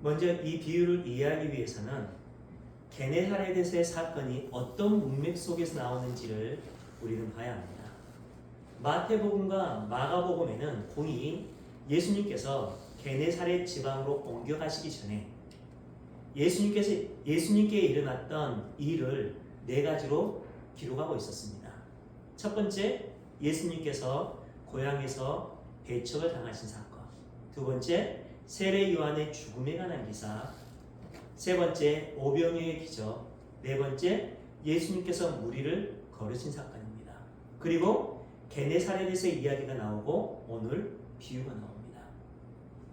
먼저 이 비유를 이해하기 위해서는 게네사렛에서의 사건이 어떤 문맥 속에서 나오는지를 우리는 봐야 합니다. 마태복음과 마가복음에는 공이 예수님께서 게네사렛 지방으로 옮겨가시기 전에 예수님께 일어났던 일을 네 가지로 기록하고 있었습니다. 첫 번째, 예수님께서 고향에서 배척을 당하신 사건. 두 번째, 세례 요한의 죽음에 관한 기사. 세 번째, 오병이어의 기적. 네 번째, 예수님께서 무리를 거르신 사건입니다. 그리고 게네사렛에서의 이야기가 나오고 오늘 비유가 나옵니다.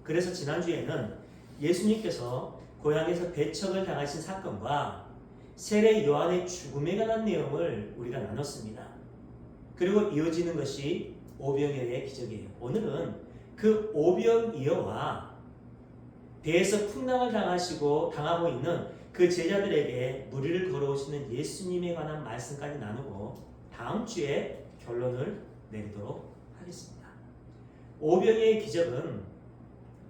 그래서 지난주에는 예수님께서 고향에서 배척을 당하신 사건과 세례 요한의 죽음에 관한 내용을 우리가 나눴습니다. 그리고 이어지는 것이 오병이어의 기적이에요. 오늘은 그 오병이어와 배에서 풍랑을 당하고 있는 그 제자들에게 무리를 걸어오시는 예수님에 관한 말씀까지 나누고 다음 주에 결론을 내리도록 하겠습니다. 오병이어의 기적은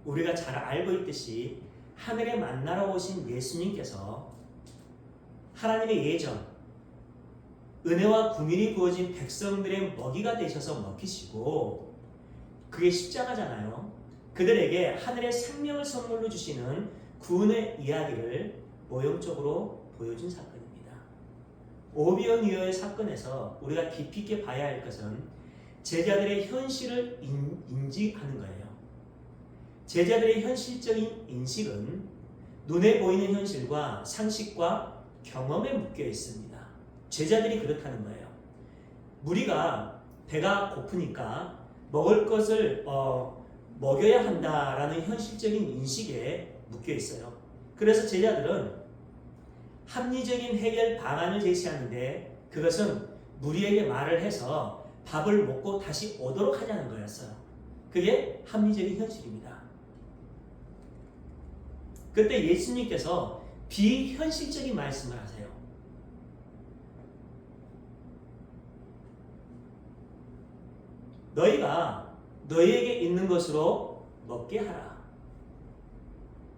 우리가 잘 알고 있듯이 하늘에 만나러 오신 예수님께서 하나님의 예정, 은혜와 긍휼이 부어진 백성들의 먹이가 되셔서 먹히시고, 그게 십자가잖아요. 그들에게 하늘의 생명을 선물로 주시는 구원의 이야기를 모형적으로 보여준 사건입니다. 오병이어의 사건에서 우리가 깊이 있게 봐야 할 것은 제자들의 현실을 인지하는 거예요. 제자들의 현실적인 인식은 눈에 보이는 현실과 상식과 경험에 묶여 있습니다. 제자들이 그렇다는 거예요. 무리가 배가 고프니까 먹을 것을 먹여야 한다라는 현실적인 인식에 묶여 있어요. 그래서 제자들은 합리적인 해결 방안을 제시하는데 그것은 무리에게 말을 해서 밥을 먹고 다시 오도록 하자는 거였어요. 그게 합리적인 현실입니다. 그때 예수님께서 비현실적인 말씀을 하세요. 너희가 너희에게 있는 것으로 먹게 하라.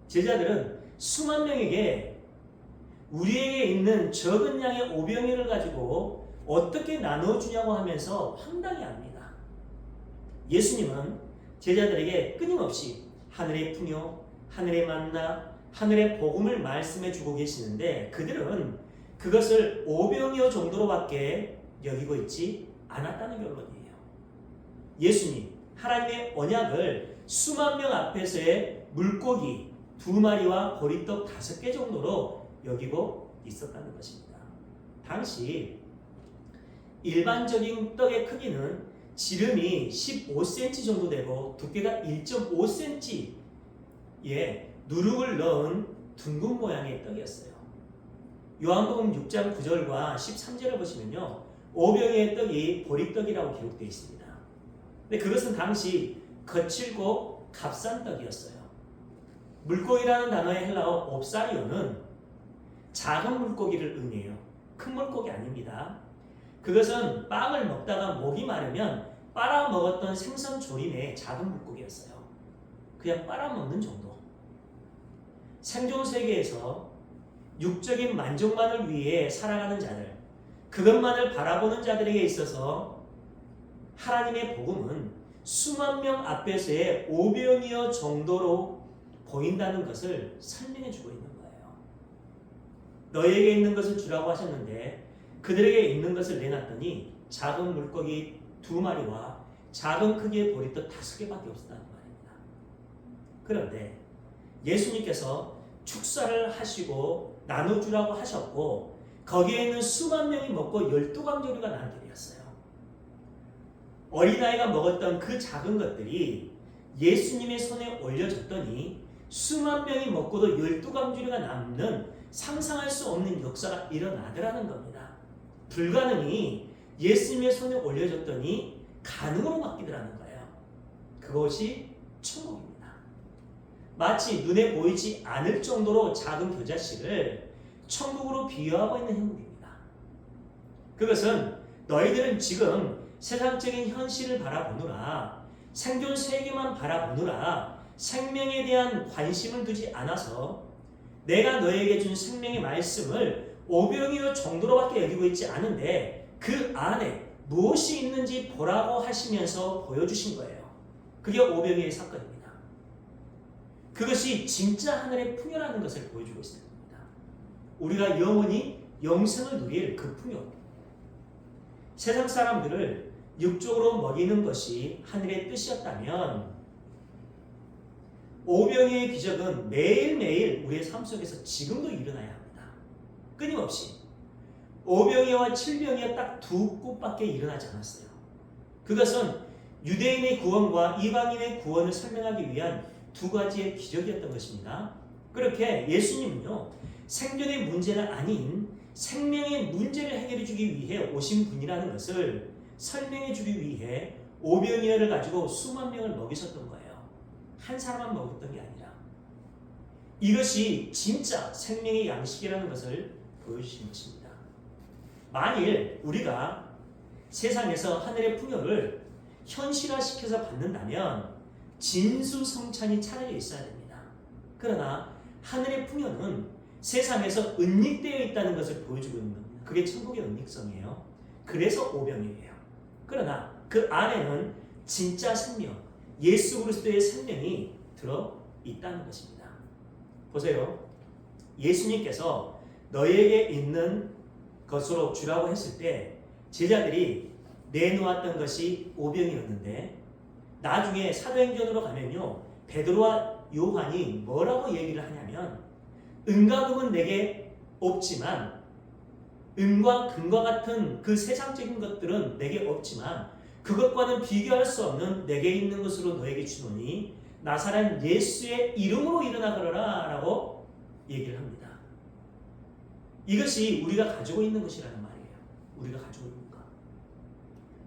제자들은 수만 명에게 우리에게 있는 적은 양의 오병이어를 가지고 어떻게 나눠주냐고 하면서 황당해합니다. 예수님은 제자들에게 끊임없이 하늘의 풍요, 하늘의 만나, 하늘의 복음을 말씀해 주고 계시는데 그들은 그것을 오병이어 정도로밖에 여기고 있지 않았다는 결론이에요. 예수님, 하나님의 언약을 수만 명 앞에서의 물고기 2마리와 보리떡 5개 정도로 여기고 있었다는 것입니다. 당시 일반적인 떡의 크기는 지름이 15cm 정도 되고 두께가 1.5cm의 누룩을 넣은 둥근 모양의 떡이었어요. 요한복음 6장 9절과 13절을 보시면요, 오병이어의 떡이 보리떡이라고 기록되어 있습니다. 근데 그것은 당시 거칠고 값싼 떡이었어요. 물고기라는 단어의 헬라어 옵사리오는 작은 물고기를 의미해요. 큰 물고기 아닙니다. 그것은 빵을 먹다가 목이 마르면 빨아먹었던 생선 조림의 작은 물고기였어요. 그냥 빨아먹는 정도. 생존 세계에서 육적인 만족만을 위해 살아가는 자들, 그것만을 바라보는 자들에게 있어서 하나님의 복음은 수만 명 앞에서의 오병이어 정도로 보인다는 것을 설명해 주고 있는 거예요. 너희에게 있는 것을 주라고 하셨는데 그들에게 있는 것을 내놨더니 작은 물고기 2마리와 작은 크기의 보리떡 5개밖에 없었다는 말입니다. 그런데 예수님께서 축사를 하시고 나눠주라고 하셨고 거기에 있는 수만 명이 먹고 12강조류가 나눠드렸어요. 어린아이가 먹었던 그 작은 것들이 예수님의 손에 올려졌더니 수만 명이 먹고도 12강조류가 남는 상상할 수 없는 역사가 일어나더라는 겁니다. 불가능이 예수님의 손에 올려졌더니 가능으로 바뀌더라는 거예요. 그것이 천국입니다. 마치 눈에 보이지 않을 정도로 작은 겨자씨를 천국으로 비유하고 있는 형국입니다. 그것은 너희들은 지금 세상적인 현실을 바라보느라 생존 세계만 바라보느라 생명에 대한 관심을 두지 않아서 내가 너에게 준 생명의 말씀을 오병이어 정도로밖에 여기고 있지 않은데 그 안에 무엇이 있는지 보라고 하시면서 보여주신 거예요. 그게 오병이어의 사건입니다. 그것이 진짜 하늘의 풍요라는 것을 보여주고 있습니다. 우리가 영원히 영생을 누릴 그 풍요. 세상 사람들을 육적으로 먹이는 것이 하늘의 뜻이었다면 오병이어의 기적은 매일매일 우리의 삶 속에서 지금도 일어나야 합니다. 끊임없이. 오병이어와 칠병이어 딱 두 곳밖에 일어나지 않았어요. 그것은 유대인의 구원과 이방인의 구원을 설명하기 위한 두 가지의 기적이었던 것입니다. 그렇게 예수님은요, 생존의 문제는 아닌 생명의 문제를 해결해 주기 위해 오신 분이라는 것을 설명해 주기 위해 오병이어를 가지고 수만 명을 먹이셨던 거예요. 한 사람만 먹었던 게 아니라. 이것이 진짜 생명의 양식이라는 것을 보여주신 것입니다. 만일 우리가 세상에서 하늘의 풍요를 현실화시켜서 받는다면 진수성찬이 차려져 있어야 됩니다. 그러나 하늘의 풍요는 세상에서 은닉되어 있다는 것을 보여주고 있는 겁니다. 그게 천국의 은닉성이에요. 그래서 오병이에요. 그러나 그 안에는 진짜 생명, 예수 그리스도의 생명이 들어있다는 것입니다. 보세요. 예수님께서 너에게 있는 것으로 주라고 했을 때 제자들이 내놓았던 것이 오병이었는데 나중에 사도행전으로 가면요, 베드로와 요한이 뭐라고 얘기를 하냐면 은과 금은 내게 없지만 은과 금과 같은 그 세상적인 것들은 내게 없지만 그것과는 비교할 수 없는 내게 있는 것으로 너에게 주노니 나사렛 예수의 이름으로 일어나 걸어라 라고 얘기를 합니다. 이것이 우리가 가지고 있는 것이라는 말이에요. 우리가 가지고 있는 것.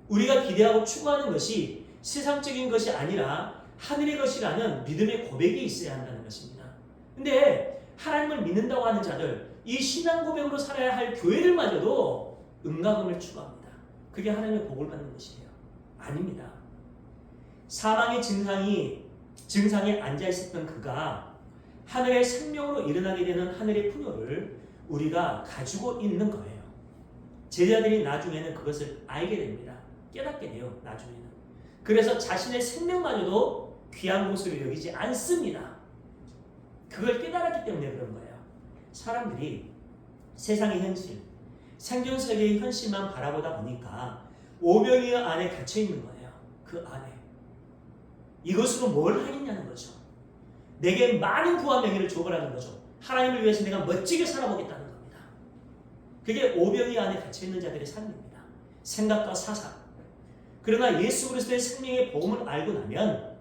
우리가 기대하고 추구하는 것이 세상적인 것이 아니라 하늘의 것이라는 믿음의 고백이 있어야 한다는 것입니다. 근데 하나님을 믿는다고 하는 자들, 이 신앙 고백으로 살아야 할 교회들마저도 은가금을 추구합니다. 그게 하나님의 복을 받는 것이에요. 아닙니다. 사망의 증상에 앉아 있었던 그가 하늘의 생명으로 일어나게 되는 하늘의 풍요를 우리가 가지고 있는 거예요. 제자들이 나중에는 그것을 알게 됩니다. 깨닫게 돼요. 나중에는. 그래서 자신의 생명마저도 귀한 것으로 여기지 않습니다. 그걸 깨달았기 때문에 그런 거예요. 사람들이 세상의 현실, 생존 세계의 현실만 바라보다 보니까 오병이어 안에 갇혀 있는 거예요. 그 안에. 이것으로 뭘 하겠냐는 거죠. 내게 많은 부와 명예를 줘보라는 거죠. 하나님을 위해서 내가 멋지게 살아보겠다는 겁니다. 그게 오병이어 안에 갇혀 있는 자들의 삶입니다. 생각과 사상. 그러나 예수 그리스도의 생명의 복음을 알고 나면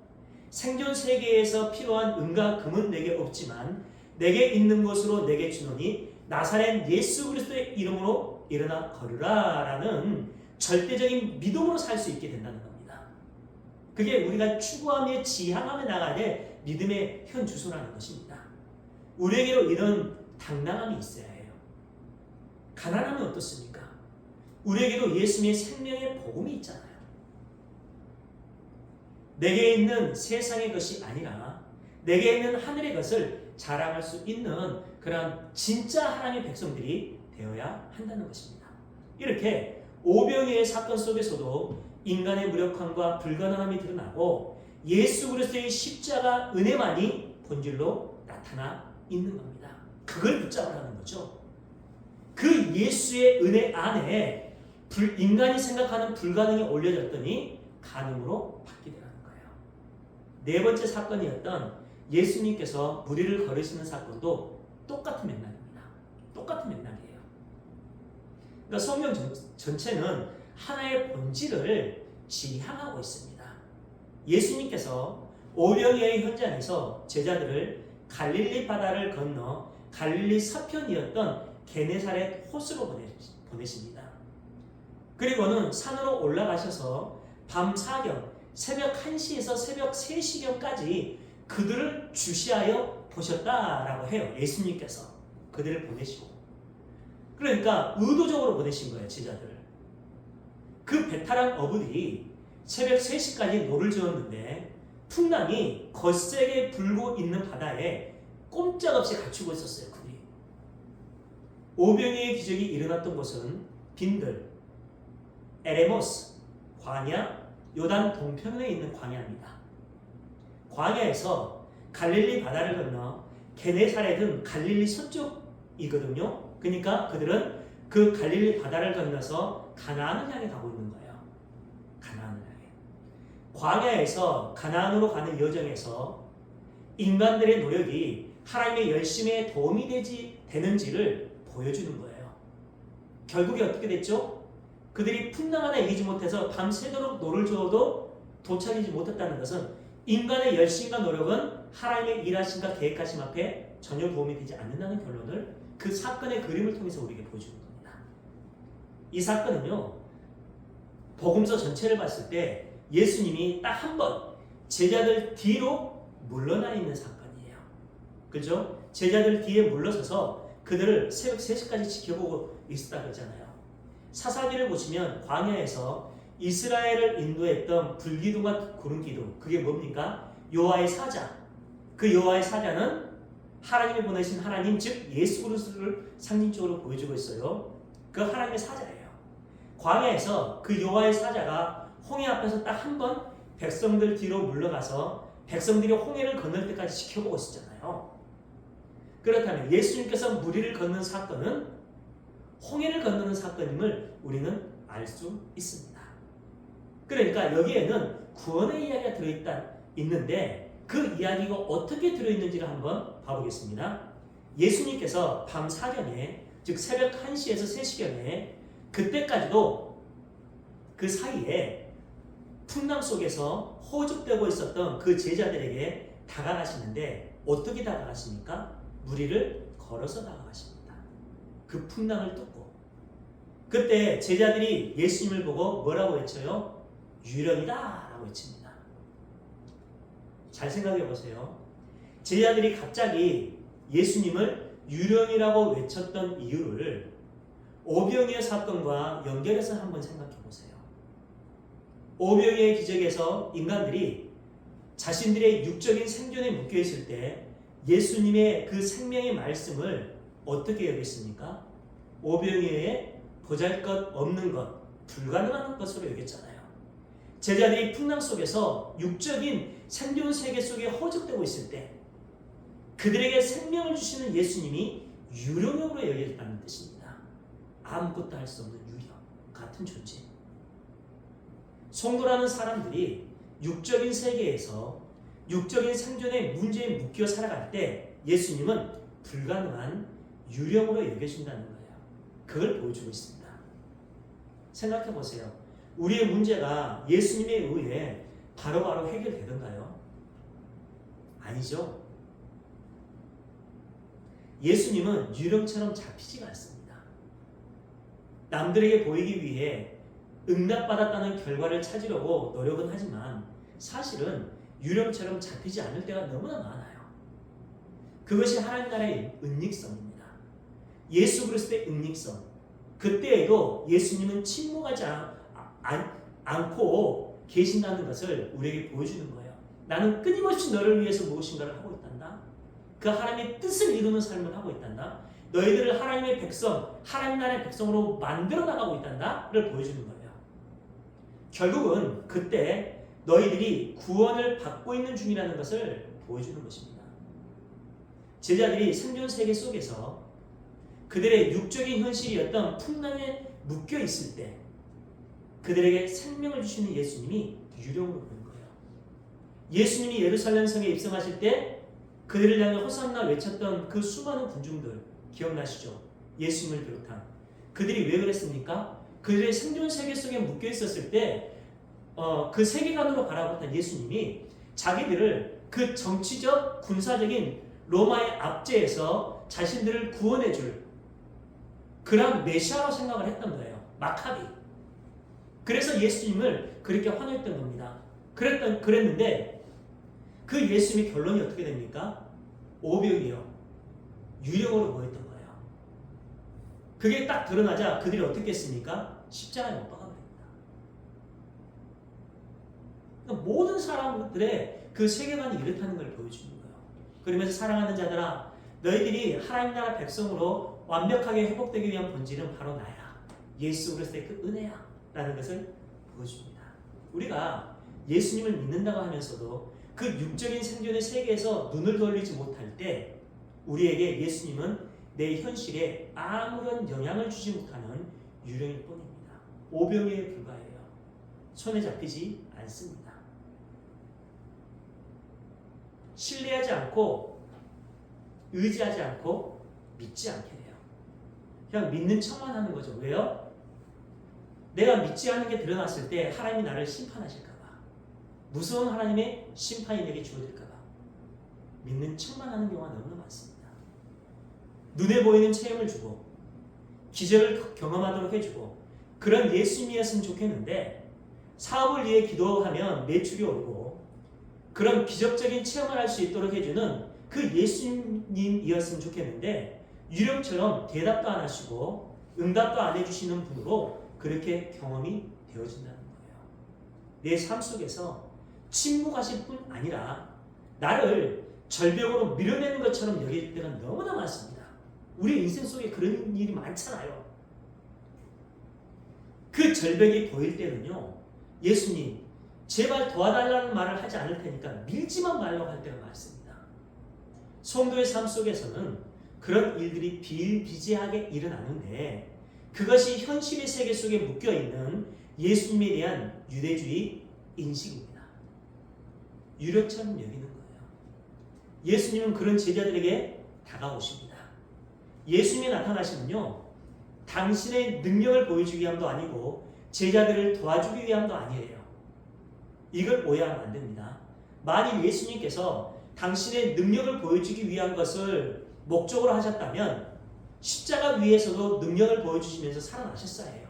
생존 세계에서 필요한 은과 금은 내게 없지만 내게 있는 것으로 내게 주노니 나사렛 예수 그리스도의 이름으로 일어나 걸으라 라는 절대적인 믿음으로 살 수 있게 된다는 겁니다. 그게 우리가 추구하며 지향하며 나가야 될 믿음의 현 주소라는 것입니다. 우리에게로 이런 당당함이 있어야 해요. 가난하면 어떻습니까? 우리에게도 예수님의 생명의 복음이 있잖아요. 내게 있는 세상의 것이 아니라 내게 있는 하늘의 것을 자랑할 수 있는 그런 진짜 하나님의 백성들이 되어야 한다는 것입니다. 이렇게 오병이어의 사건 속에서도 인간의 무력함과 불가능함이 드러나고 예수 그리스도의 십자가 은혜만이 본질로 나타나 있는 겁니다. 그걸 붙잡으라는 거죠. 그 예수의 은혜 안에 인간이 생각하는 불가능이 올려졌더니 가능으로 바뀌게 되는 거예요. 네 번째 사건이었던 예수님께서 무리를 걸으시는 사건도 똑같은 맥락입니다. 똑같은 맥락이에요. 그러니까 성경 전체는 하나의 본질을 지향하고 있습니다. 예수님께서 오병이어의 현장에서 제자들을 갈릴리 바다를 건너 갈릴리 서편이었던 게네사렛 호수로 보내십니다. 그리고는 산으로 올라가셔서 밤 사경 새벽 1시에서 새벽 3시경까지 그들을 주시하여 보셨다라고 해요. 예수님께서 그들을 보내시고. 그러니까 의도적으로 보내신 거예요. 제자들을. 그 배탈한 어부들이 새벽 3시까지 노를 저었는데 풍랑이 거세게 불고 있는 바다에 꼼짝없이 갖추고 있었어요. 그들이. 오병이어의 기적이 일어났던 곳은 빈들, 에레모스, 광야, 요단 동편에 있는 광야입니다. 광야에서 갈릴리 바다를 건너 게네사렛은 갈릴리 서쪽이거든요. 그러니까 그들은 그 갈릴리 바다를 건너서 가나안을 향해 가고 있는 거예요. 가나안을 향해. 광야에서 가나안으로 가는 여정에서 인간들의 노력이 하나님의 열심에 도움이 되는지를 보여주는 거예요. 결국에 어떻게 됐죠? 그들이 풍랑 하나 이기지 못해서 밤새도록 노를 저어도 도착하지 못했다는 것은 인간의 열심과 노력은 하나님의 일하심과 계획하심 앞에 전혀 도움이 되지 않는다는 결론을 그 사건의 그림을 통해서 우리에게 보여주는 겁니다. 이 사건은요, 복음서 전체를 봤을 때 예수님이 딱 한 번 제자들 뒤로 물러나 있는 사건이에요. 그죠? 제자들 뒤에 물러서서 그들을 새벽 3시까지 지켜보고 있었다 그러잖아요. 사사기를 보시면 광야에서 이스라엘을 인도했던 불기둥과 구름기둥, 그게 뭡니까? 여호와의 사자. 그 여호와의 사자는 하나님이 보내신 하나님, 즉 예수 그리스도를 상징적으로 보여주고 있어요. 그 하나님의 사자예요. 광야에서 그 여호와의 사자가 홍해 앞에서 딱 한 번 백성들 뒤로 물러가서 백성들이 홍해를 건널 때까지 지켜보고 있었잖아요. 그렇다면 예수님께서 무리를 걷는 사건은 홍해를 건너는 사건임을 우리는 알 수 있습니다. 그러니까 여기에는 구원의 이야기가 있는데 그 이야기가 어떻게 들어있는지를 한번 봐보겠습니다. 예수님께서 밤 사경에, 즉 새벽 1시에서 3시경에 그때까지도 그 사이에 풍랑 속에서 호죽되고 있었던 그 제자들에게 다가가시는데 어떻게 다가가십니까? 무리를 걸어서 다가가십니다. 그 풍랑을 뚫고. 그때 제자들이 예수님을 보고 뭐라고 외쳐요? 유령이다 라고 외칩니다. 잘 생각해 보세요. 제자들이 갑자기 예수님을 유령이라고 외쳤던 이유를 오병이어 사건과 연결해서 한번 생각해 보세요. 오병이어의 기적에서 인간들이 자신들의 육적인 생존에 묶여 있을 때 예수님의 그 생명의 말씀을 어떻게 여겼습니까? 오병이어의 보잘것없는 것, 불가능한 것으로 여겼잖아요. 제자들이 풍랑 속에서 육적인 생존 세계 속에 허죽되고 있을 때 그들에게 생명을 주시는 예수님이 유령으로 여겼다는 뜻입니다. 아무것도 할 수 없는 유령 같은 존재. 성도라는 사람들이 육적인 세계에서 육적인 생존의 문제에 묶여 살아갈 때 예수님은 불가능한 유령으로 여겨진다는 거예요. 그걸 보여주고 있습니다. 생각해 보세요. 우리의 문제가 예수님에 의해 바로바로 해결되던가요? 아니죠. 예수님은 유령처럼 잡히지가 않습니다. 남들에게 보이기 위해 응답받았다는 결과를 찾으려고 노력은 하지만 사실은 유령처럼 잡히지 않을 때가 너무나 많아요. 그것이 하나님 나라의 은닉성입니다. 예수 그리스도의 은닉성. 그때에도 예수님은 침묵하지 않고 계신다는 것을 우리에게 보여주는 거예요. 나는 끊임없이 너를 위해서 무엇인가를 하고 있단다. 그 하나님의 뜻을 이루는 삶을 하고 있단다. 너희들을 하나님의 백성, 하나님 나라의 백성으로 만들어 나가고 있단다를 보여주는 거예요. 결국은 그때 너희들이 구원을 받고 있는 중이라는 것을 보여주는 것입니다. 제자들이 생존 세계 속에서 그들의 육적인 현실이었던 풍랑에 묶여 있을 때 그들에게 생명을 주시는 예수님이 유령으로 보는 거예요. 예수님이 예루살렘 성에 입성하실 때 그들을 향해 호산나 외쳤던 그 수많은 군중들 기억나시죠? 예수님을 비롯한 그들이 왜 그랬습니까? 그들의 생존 세계 속에 묶여 있었을 때 그 세계관으로 바라봤던 예수님이 자기들을 그 정치적 군사적인 로마의 압제에서 자신들을 구원해줄 그런 메시아로 생각을 했던 거예요. 마카비. 그래서 예수님을 그렇게 환호했던 겁니다. 그랬는데 그 예수님의 결론이 어떻게 됩니까? 오병이어 유령으로 보였던 거예요. 그게 딱 드러나자 그들이 어떻게 했습니까? 십자가에 못 박아버립니다. 그러니까 모든 사람들의 그 그 세계관이 이렇다는 걸 보여주는 거예요. 그러면서 사랑하는 자들아 너희들이 하나님 나라 백성으로 완벽하게 회복되기 위한 본질은 바로 나야. 예수 그리스도의 그 은혜야 라는 것을 보여줍니다. 우리가 예수님을 믿는다고 하면서도 그 육적인 생존의 세계에서 눈을 돌리지 못할 때 우리에게 예수님은 내 현실에 아무런 영향을 주지 못하는 유령일 뿐입니다. 오병이에 불과해요. 손에 잡히지 않습니다. 신뢰하지 않고 의지하지 않고 믿지 않게 돼요. 그냥 믿는 척만 하는 거죠. 왜요? 내가 믿지 않는 게 드러났을 때 하나님이 나를 심판하실까 봐. 무서운 하나님의 심판이 내게 주어질까 봐. 믿는 척만 하는 경우가 너무나 많습니다. 눈에 보이는 체험을 주고 기적을 경험하도록 해주고 그런 예수님이었으면 좋겠는데 사업을 위해 기도하면 매출이 오르고 그런 기적적인 체험을 할 수 있도록 해주는 그 예수님이었으면 좋겠는데 유령처럼 대답도 안 하시고 응답도 안 해주시는 분으로 그렇게 경험이 되어진다는 거예요. 내 삶 속에서 침묵하실 뿐 아니라 나를 절벽으로 밀어내는 것처럼 여길 때가 너무나 많습니다. 우리 인생 속에 그런 일이 많잖아요. 그 절벽이 보일 때는요. 예수님 제발 도와달라는 말을 하지 않을 테니까 밀지만 말라고 할 때가 많습니다. 성도의 삶 속에서는 그런 일들이 비일비재하게 일어나는데 그것이 현실의 세계 속에 묶여있는 예수님에 대한 유대주의 인식입니다. 유력처럼 여기는 거예요. 예수님은 그런 제자들에게 다가오십니다. 예수님이 나타나시면요. 당신의 능력을 보여주기 위함도 아니고 제자들을 도와주기 위함도 아니에요. 이걸 오해하면 안 됩니다. 만일 예수님께서 당신의 능력을 보여주기 위한 것을 목적으로 하셨다면 십자가 위에서도 능력을 보여주시면서 살아나셨어야 해요.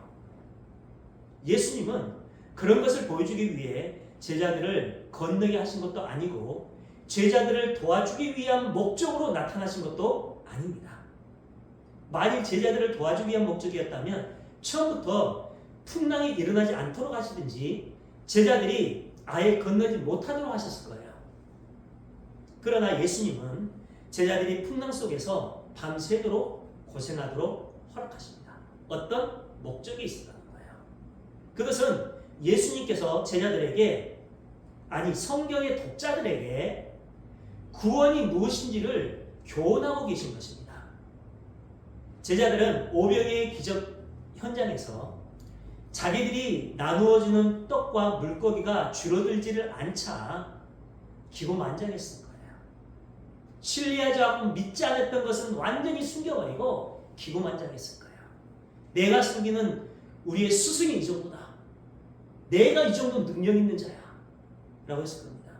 예수님은 그런 것을 보여주기 위해 제자들을 건너게 하신 것도 아니고 제자들을 도와주기 위한 목적으로 나타나신 것도 아닙니다. 만일 제자들을 도와주기 위한 목적이었다면 처음부터 풍랑이 일어나지 않도록 하시든지 제자들이 아예 건너지 못하도록 하셨을 거예요. 그러나 예수님은 제자들이 풍랑 속에서 밤새도록 고생하도록 허락하십니다. 어떤 목적이 있었다는 거예요. 그것은 예수님께서 제자들에게 아니 성경의 독자들에게 구원이 무엇인지를 교훈하고 계신 것입니다. 제자들은 오병이의 기적 현장에서 자기들이 나누어주는 떡과 물고기가 줄어들지를 않자 기고만장했을 거예요. 신뢰하지 않고 믿지 않았던 것은 완전히 숨겨버리고 기고만장했을 거예요. 내가 섬기는 우리의 스승이 이 정도다. 내가 이 정도 능력 있는 자야. 라고 했을 겁니다.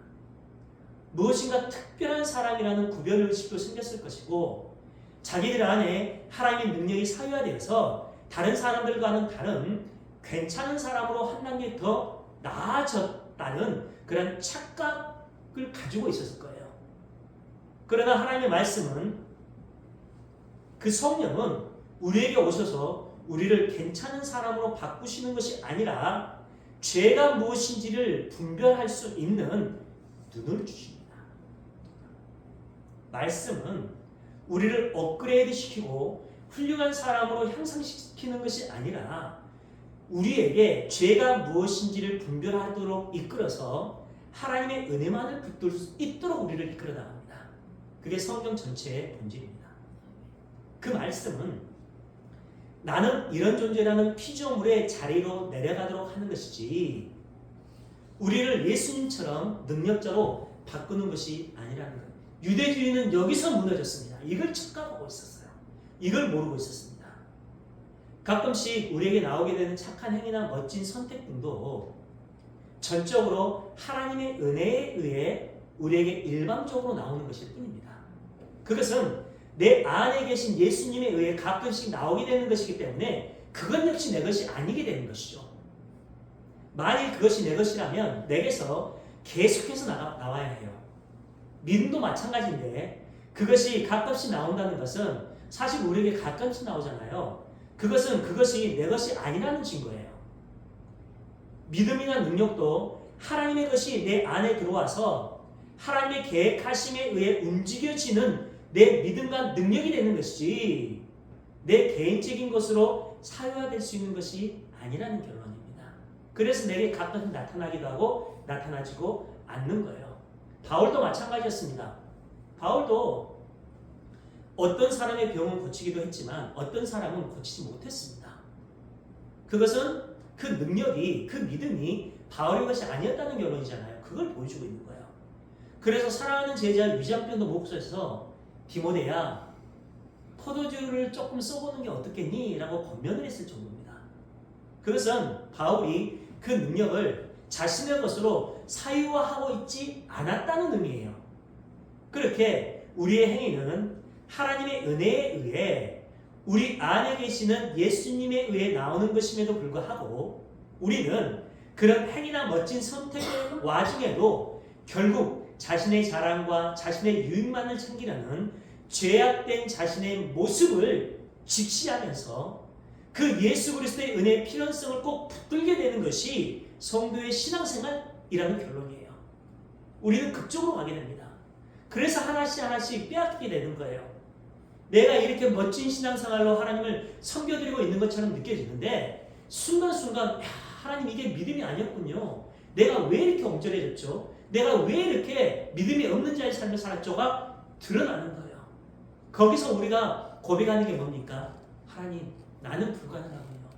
무엇인가 특별한 사람이라는 구별의식도 생겼을 것이고 자기들 안에 하나님의 능력이 사유화되어서 다른 사람들과는 다른 괜찮은 사람으로 한 단계 더 나아졌다는 그런 착각을 가지고 있었을 거예요. 그러나 하나님의 말씀은 그 성령은 우리에게 오셔서 우리를 괜찮은 사람으로 바꾸시는 것이 아니라 죄가 무엇인지를 분별할 수 있는 눈을 주십니다. 말씀은 우리를 업그레이드 시키고 훌륭한 사람으로 향상시키는 것이 아니라 우리에게 죄가 무엇인지를 분별하도록 이끌어서 하나님의 은혜만을 붙들 수 있도록 우리를 이끌어 나갑니다. 그게 성경 전체의 본질입니다. 그 말씀은 나는 이런 존재라는 피조물의 자리로 내려가도록 하는 것이지 우리를 예수님처럼 능력자로 바꾸는 것이 아니라는 거예요. 유대주의는 여기서 무너졌습니다. 이걸 착각하고 있었어요. 이걸 모르고 있었습니다. 가끔씩 우리에게 나오게 되는 착한 행위나 멋진 선택 등도 전적으로 하나님의 은혜에 의해 우리에게 일방적으로 나오는 것일 뿐입니다. 그것은 내 안에 계신 예수님에 의해 가끔씩 나오게 되는 것이기 때문에 그것 역시 내 것이 아니게 되는 것이죠. 만일 그것이 내 것이라면 내게서 계속해서 나와야 해요. 믿음도 마찬가지인데 그것이 가끔씩 나온다는 것은 사실 우리에게 가끔씩 나오잖아요. 그것이 내 것이 아니라는 증거예요. 믿음이나 능력도 하나님의 것이 내 안에 들어와서 하나님의 계획하심에 의해 움직여지는 내 믿음과 능력이 되는 것이지 내 개인적인 것으로 사유화될 수 있는 것이 아니라는 결론입니다. 그래서 내게 가끔 나타나기도 하고 나타나지고 않는 거예요. 바울도 마찬가지였습니다. 바울도 어떤 사람의 병은 고치기도 했지만 어떤 사람은 고치지 못했습니다. 그것은 그 능력이, 그 믿음이 바울의 것이 아니었다는 결론이잖아요. 그걸 보여주고 있는 거예요. 그래서 사랑하는 제자 위장병도 목소에서 디모데야 포도주를 조금 써보는 게 어떻겠니? 라고 권면을 했을 정도입니다. 그것은 바울이 그 능력을 자신의 것으로 사유화하고 있지 않았다는 의미예요. 그렇게 우리의 행위는 하나님의 은혜에 의해 우리 안에 계시는 예수님에 의해 나오는 것임에도 불구하고 우리는 그런 행위나 멋진 선택의 와중에도 결국 자신의 자랑과 자신의 유익만을 챙기려는 죄악된 자신의 모습을 직시하면서 그 예수 그리스도의 은혜의 필연성을 꼭 붙들게 되는 것이 성도의 신앙생활이라는 결론이에요. 우리는 그쪽으로 가게 됩니다. 그래서 하나씩 하나씩 빼앗기게 되는 거예요. 내가 이렇게 멋진 신앙생활로 하나님을 섬겨드리고 있는 것처럼 느껴지는데 순간순간 하나님 이게 믿음이 아니었군요. 내가 왜 이렇게 엉절해졌죠? 내가 왜 이렇게 믿음이 없는 자의 삶을 살았죠가 드러나는 거예요. 거기서 우리가 고백하는 게 뭡니까? 하나님 나는 불가능하군요.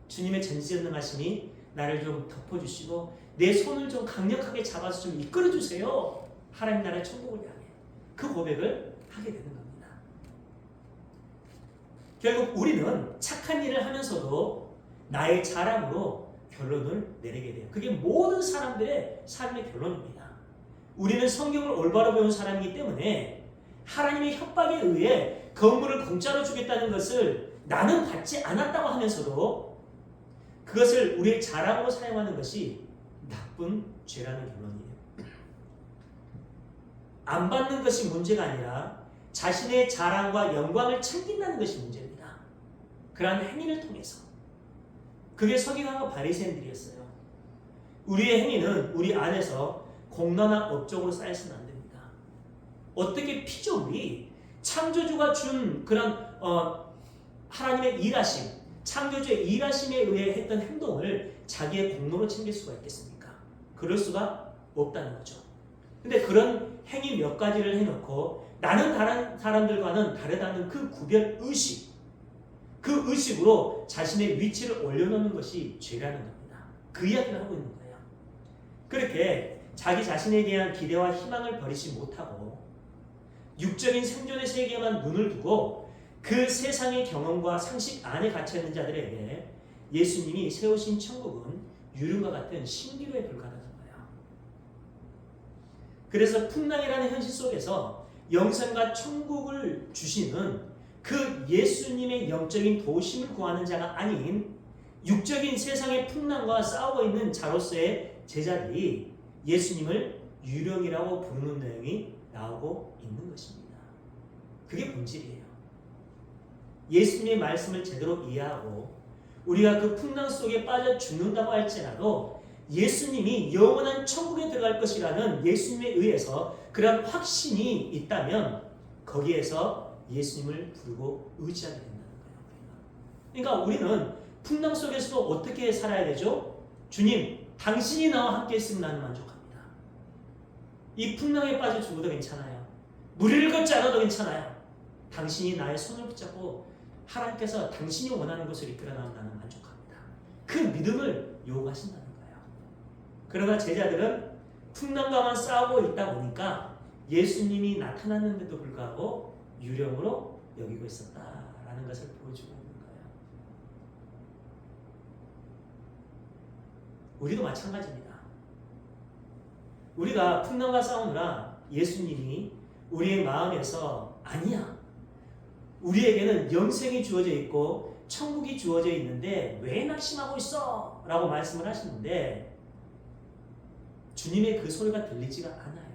주님의 전지전능하심이 나를 좀 덮어주시고 내 손을 좀 강력하게 잡아서 좀 이끌어주세요. 하나님 나라의 천국을 향해 그 고백을 하게 되는 겁니다. 결국 우리는 착한 일을 하면서도 나의 자랑으로 결론을 내리게 돼요. 그게 모든 사람들의 삶의 결론입니다. 우리는 성경을 올바로 배운 사람이기 때문에 하나님의 협박에 의해 건물을 공짜로 주겠다는 것을 나는 받지 않았다고 하면서도 그것을 우리의 자랑으로 사용하는 것이 나쁜 죄라는 결론이에요. 안 받는 것이 문제가 아니라 자신의 자랑과 영광을 챙긴다는 것이 문제입니다. 그러한 행위를 통해서. 그게 서기관과 바리새인들이었어요. 우리의 행위는 우리 안에서 공론한 업적으로 쌓여서는 안 됩니다. 어떻게 피조물이 창조주가 준 그런 하나님의 일하심, 창조주의 일하심에 의해 했던 행동을 자기의 공로로 챙길 수가 있겠습니까? 그럴 수가 없다는 거죠. 근데 그런 행위 몇 가지를 해놓고 나는 다른 사람들과는 다르다는 그 구별 의식, 그 의식으로 자신의 위치를 올려놓는 것이 죄라는 겁니다. 그 이야기를 하고 있는 거예요. 그렇게 자기 자신에 대한 기대와 희망을 버리지 못하고 육적인 생존의 세계에만 눈을 두고 그 세상의 경험과 상식 안에 갇혀있는 자들에게 예수님이 세우신 천국은 유령과 같은 신기루에 불과하다는 거예요. 그래서 풍랑이라는 현실 속에서 영생과 천국을 주시는 그 예수님의 영적인 도우심을 구하는 자가 아닌 육적인 세상의 풍랑과 싸우고 있는 자로서의 제자들이 예수님을 유령이라고 부르는 내용이 나오고 있는 것입니다. 그게 본질이에요. 예수님의 말씀을 제대로 이해하고 우리가 그 풍랑 속에 빠져 죽는다고 할지라도 예수님이 영원한 천국에 들어갈 것이라는 예수님에 의해서 그런 확신이 있다면 거기에서 예수님을 부르고 의지하게 된다는 거예요. 그러니까 우리는 풍랑 속에서도 어떻게 살아야 되죠? 주님, 당신이 나와 함께 있으면 나는 만족합니다. 이 풍랑에 빠져 죽어도 괜찮아요. 무리를 걷지 않아도 괜찮아요. 당신이 나의 손을 붙잡고 하나님께서 당신이 원하는 것을 이끌어 나오면 나는 만족합니다. 그 믿음을 요구하신다는 거예요. 그러나 제자들은 풍랑과만 싸우고 있다 보니까 예수님이 나타났는데도 불구하고 유령으로 여기고 있었다라는 것을 보여주고 있는 거예요. 우리도 마찬가지입니다. 우리가 풍랑과 싸우느라 예수님이 우리의 마음에서 아니야. 우리에게는 영생이 주어져 있고 천국이 주어져 있는데 왜 낙심하고 있어? 라고 말씀을 하시는데 주님의 그 소리가 들리지가 않아요.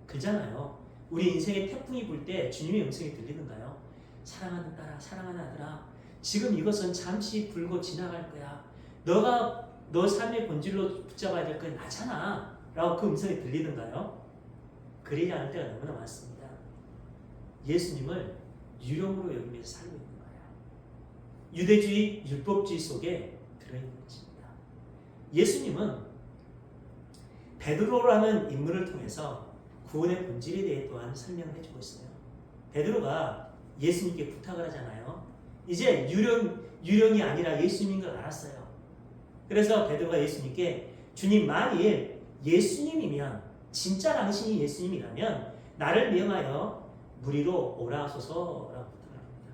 그잖아요. 우리 인생에 태풍이 불 때 주님의 음성이 들리는가요? 사랑하는 딸아, 사랑하는 아들아, 지금 이것은 잠시 불고 지나갈 거야. 너가 너 삶의 본질로 붙잡아야 될 건 나잖아. 라고 그 음성이 들리는가요? 그러지 않을 때가 너무나 많습니다. 예수님을 유령으로 여기면서 살고 있는 거예요. 유대주의, 율법주의 속에 들어있는 것입니다. 예수님은 베드로라는 인물을 통해서 구원의 본질에 대해 또한 설명을 해주고 있어요. 베드로가 예수님께 부탁을 하잖아요. 이제 유령이 아니라 예수님인 걸 알았어요. 그래서 베드로가 예수님께 주님, 만일 예수님이면, 진짜 당신이 예수님이라면 나를 명하여 물 위로 오라 하소서라고 부탁을 합니다.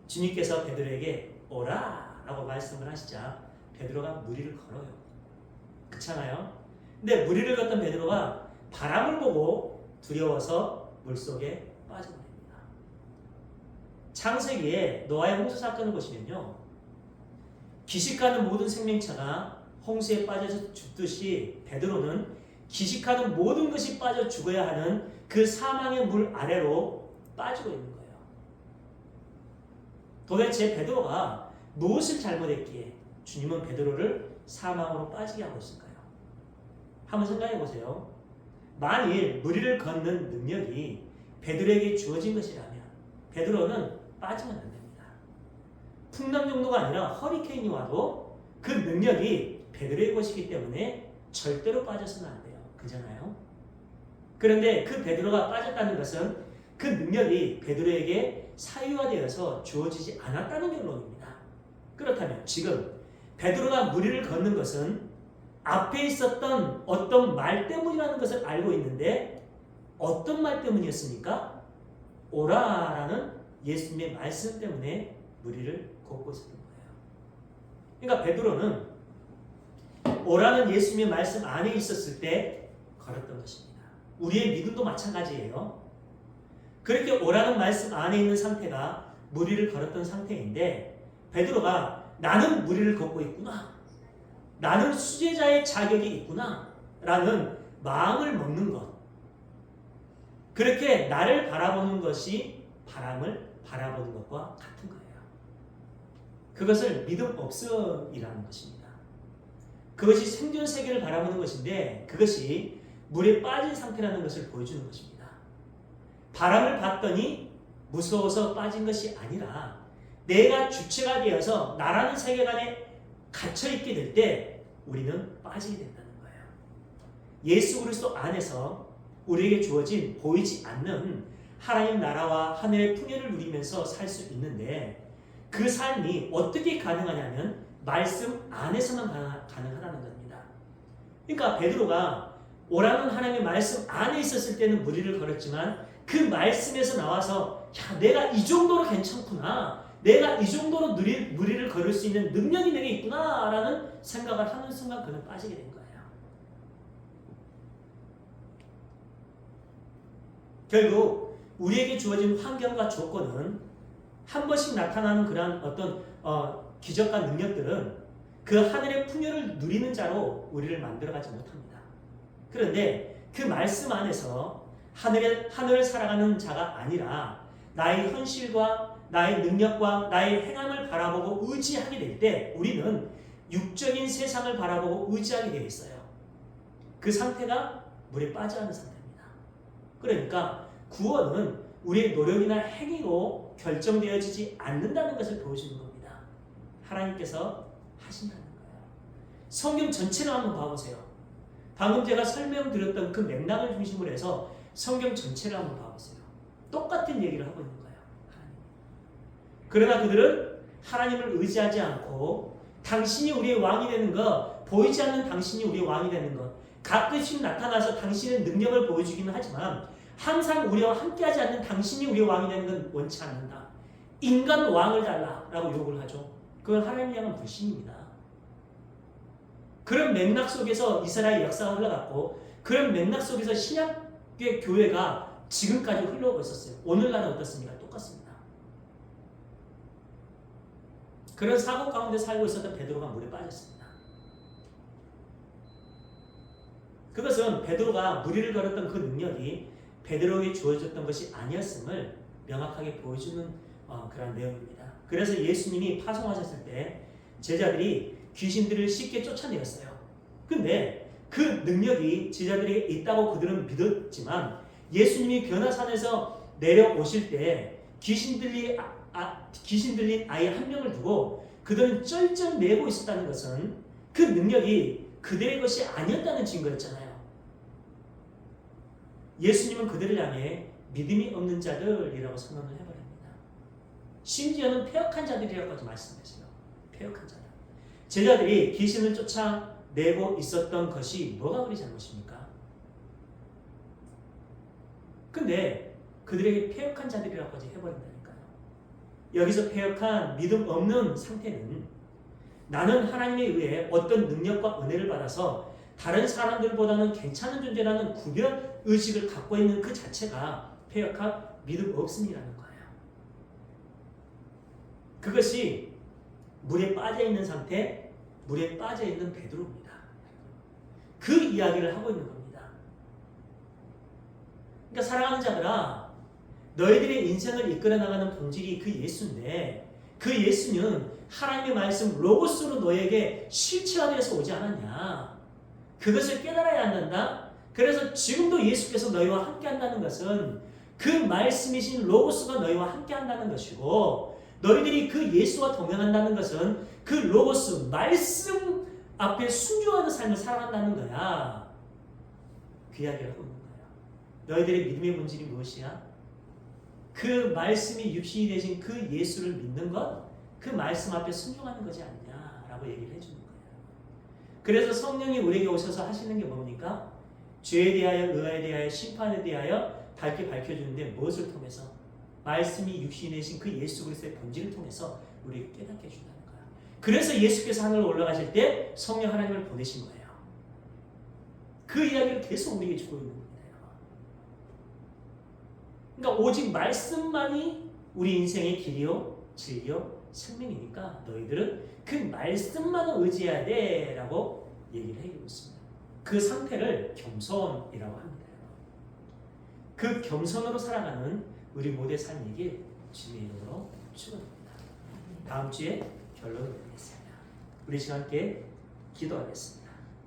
주님께서 베드로에게 오라 라고 말씀을 하시자 베드로가 물 위를 걸어요. 그렇잖아요. 근데 물 위를 걷던 베드로가 바람을 보고 두려워서 물속에 빠져버립니다. 창세기에 노아의 홍수 사건을 보시면요, 기식하는 모든 생명체가 홍수에 빠져서 죽듯이 베드로는 기식하는 모든 것이 빠져 죽어야 하는 그 사망의 물 아래로 빠지고 있는 거예요. 도대체 베드로가 무엇을 잘못했기에 주님은 베드로를 사망으로 빠지게 하고 있을까요? 한번 생각해 보세요. 만일 물 위를 걷는 능력이 베드로에게 주어진 것이라면 베드로는 빠지면 안 됩니다. 풍랑 정도가 아니라 허리케인이 와도 그 능력이 베드로의 것이기 때문에 절대로 빠져서는 안 돼요. 그잖아요. 그런데 그 베드로가 빠졌다는 것은 그 능력이 베드로에게 사유화되어서 주어지지 않았다는 결론입니다. 그렇다면 지금 베드로가 물 위를 걷는 것은 앞에 있었던 어떤 말 때문이라는 것을 알고 있는데 어떤 말 때문이었습니까? 오라라는 예수님의 말씀 때문에 물 위를 걷고 있었던 거예요. 그러니까 베드로는 오라는 예수님의 말씀 안에 있었을 때 걸었던 것입니다. 우리의 믿음도 마찬가지예요. 그렇게 오라는 말씀 안에 있는 상태가 물 위를 걸었던 상태인데 베드로가 나는 물 위를 걷고 있구나, 나는 수제자의 자격이 있구나 라는 마음을 먹는 것, 그렇게 나를 바라보는 것이 바람을 바라보는 것과 같은 거예요. 그것을 믿음 없음이라는 것입니다. 그것이 생존 세계를 바라보는 것인데 그것이 물에 빠진 상태라는 것을 보여주는 것입니다. 바람을 봤더니 무서워서 빠진 것이 아니라 내가 주체가 되어서 나라는 세계관에 갇혀있게 될 때 우리는 빠지게 된다는 거예요. 예수 그리스도 안에서 우리에게 주어진 보이지 않는 하나님 나라와 하늘의 풍요를 누리면서 살 수 있는데 그 삶이 어떻게 가능하냐면 말씀 안에서만 가능하다는 겁니다. 그러니까 베드로가 오라는 하나님의 말씀 안에 있었을 때는 물 위를 걸었지만 그 말씀에서 나와서 야, 내가 이 정도로 괜찮구나, 내가 이 정도로 물 위를 걸을 수 있는 능력이 내게 있구나 라는 생각을 하는 순간 그는 빠지게 된 거예요. 결국 우리에게 주어진 환경과 조건은 한 번씩 나타나는 그러한 어떤 기적과 능력들은 그 하늘의 풍요를 누리는 자로 우리를 만들어가지 못합니다. 그런데 그 말씀 안에서 하늘을 살아가는 자가 아니라 나의 현실과 나의 능력과 나의 행함을 바라보고 의지하게 될 때 우리는 육적인 세상을 바라보고 의지하게 되어 있어요. 그 상태가 물에 빠져가는 상태입니다. 그러니까 구원은 우리의 노력이나 행위로 결정되어지지 않는다는 것을 보여주는 겁니다. 하나님께서 하신다는 거예요. 성경 전체를 한번 봐보세요. 방금 제가 설명드렸던 그 맥락을 중심으로 해서 성경 전체를 한번 봐보세요. 똑같은 얘기를 하고 있는 거예요. 하나님. 그러나 그들은 하나님을 의지하지 않고 당신이 우리의 왕이 되는 것, 보이지 않는 당신이 우리의 왕이 되는 것, 가끔씩 나타나서 당신의 능력을 보여주기는 하지만 항상 우리와 함께하지 않는 당신이 우리의 왕이 되는 건 원치 않는다. 인간 왕을 달라라고 요구를 하죠. 그건 하나님을 향한 불신입니다. 그런 맥락 속에서 이스라엘 역사가 흘러갔고 그런 맥락 속에서 신약의 교회가 지금까지 흘러오고 있었어요. 오늘날은 어떻습니까? 똑같습니다. 그런 사고 가운데 살고 있었던 베드로가 물에 빠졌습니다. 그것은 베드로가 물 위를 걸었던 그 능력이 베드로에게 주어졌던 것이 아니었음을 명확하게 보여주는 그런 내용입니다. 그래서 예수님이 파송하셨을 때 제자들이 귀신들을 쉽게 쫓아내었어요. 근데 그 능력이 제자들에게 있다고 그들은 믿었지만 예수님이 변화산에서 내려오실 때 귀신 들린 아이 한 명을 두고 그들은 쩔쩔매고 있었다는 것은 그 능력이 그들의 것이 아니었다는 증거였잖아요. 예수님은 그들을 향해 믿음이 없는 자들이라고 선언을 해버립니다. 심지어는 패역한 자들이라고까지 말씀하세요. 패역한 자들. 제자들이 귀신을 쫓아내고 있었던 것이 뭐가 그리 잘못입니까? 근데 그들에게 패역한 자들이라고까지 해버린다니까요. 여기서 패역한 믿음 없는 상태는 나는 하나님에 의해 어떤 능력과 은혜를 받아서 다른 사람들보다는 괜찮은 존재라는 구별 의식을 갖고 있는 그 자체가 패역한 믿음 없음이라는 거예요. 그것이 물에 빠져 있는 상태, 물에 빠져 있는 베드로입니다. 그 이야기를 하고 있는 겁니다. 그러니까 사랑하는 자들아, 너희들의 인생을 이끌어 나가는 본질이 그 예수인데 그 예수는 하나님의 말씀 로고스로 너에게 실체가 되어서 오지 않았냐. 그것을 깨달아야 한단다. 그래서 지금도 예수께서 너희와 함께 한다는 것은 그 말씀이신 로고스가 너희와 함께 한다는 것이고 너희들이 그 예수와 동행한다는 것은 그 로고스 말씀 앞에 순종하는 삶을 살아간다는 거야. 그 이야기를 하고 있는 거야. 너희들의 믿음의 본질이 무엇이야? 그 말씀이 육신이 되신 그 예수를 믿는 것, 그 말씀 앞에 순종하는 것이 아니냐라고 얘기를 해주는 거예요. 그래서 성령이 우리에게 오셔서 하시는 게 뭡니까? 죄에 대하여, 의에 대하여, 심판에 대하여 밝게 밝혀주는데 무엇을 통해서? 말씀이 육신이 되신 그 예수 그리스도의 본질을 통해서 우리에게 깨닫게 해준다는 거예요. 그래서 예수께서 하늘로 올라가실 때 성령 하나님을 보내신 거예요. 그 이야기를 계속 우리에게 주고 있는 겁니다. 그러니까 오직 말씀만이 우리 인생의 길이요, 진리요, 생명이니까 너희들은 그 말씀만을 의지해야 돼 라고 얘기를 해주고 있습니다. 그 상태를 겸손이라고 합니다. 그 겸손으로 살아가는 우리 모두의 삶이길 주님의 이름으로 축원합니다. 다음 주에 결론을 드리겠습니다. 우리 시간 함께 기도하겠습니다.